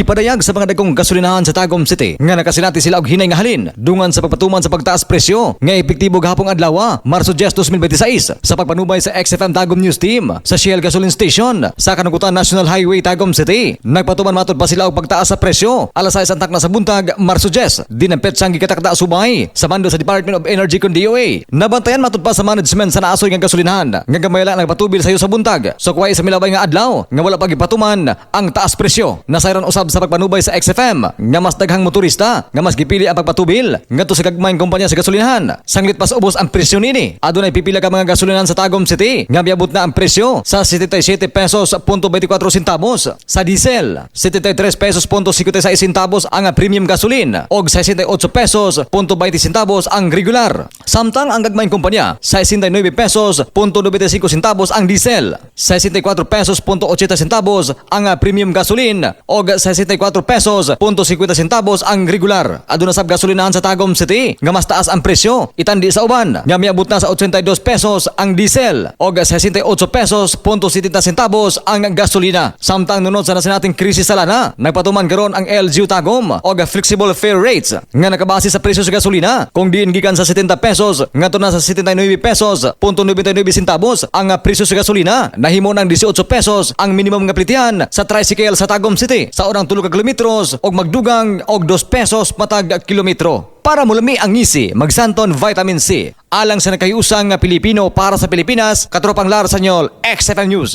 Ipadayag sa mga dagkong gasolinahan sa Tagum City nga nakasinati sila og hinay nga halin dungan sa pagpatuman sa pagtaas presyo nga epektibo gahapong adlaw Marso 10, 2026 sa pagpanubay sa XFM Tagum News Team sa Shell Gasoline Station sa Kanugutan National Highway Tagum City. Nagpatuman matod pa sila og pagtaas sa presyo alas 6 antak na sa buntag Marso 10 din ang petsang gikatakda subay sa mando sa Department of Energy kun DOA. Nabantayan matod pa sa management sa naasoy nga gasolinahan nga gamay lang nagpatubil sayo sa buntag so kuway sa milabay nga adlaw nga wala pagipatuman ang taas presyo. Nasayran usab sa pagpanubay sa XFM nga mas daghang motorista nga mas gipili ang pagpatubil ngadto sa gagmayng kompanya sa gasolinahan. Sanglit pas ubos ang presyo nini. Adunay pipila ka mga gasolinahan sa Tagum City nga miabot na ang presyo sa 77 pesos .24 centavos sa diesel, 73 pesos .56 centavos ang premium gasoline og 68 pesos .20 centavos ang regular. Samtang ang gagmayng kompanya 69 pesos .95 centavos ang diesel, 64 pesos .80 centavos ang premium gasoline og 64 pesos .50 centavos ang regular. Aduna sab gasolinahan sa Tagum City nga mas taas ang presyo itandi sa uban nga miabot na sa 82 pesos ang diesel og 68 pesos .70 centavos ang gasolina. Samtang nunod sa nasinating krisis sa lana, nagpatuman karon ang LGU Tagum og flexible fare rates nga nakabase sa presyo sa gasolina kung diin gikan sa 70 pesos ngadto na sa 79 pesos .99 centavos ang presyo sa gasolina. Nahimo ng 18 pesos ang minimum nga plitihan sa tricycle sa Tagum City sa urang 3 ka kilometros og magdugang og 2 pesos matag kilometro. Para mulami ang ngisi, magsanton vitamin C. Alang sa nakahiusang nga Pilipino para sa Pilipinas, katropang Lar Sanyol, XFM News.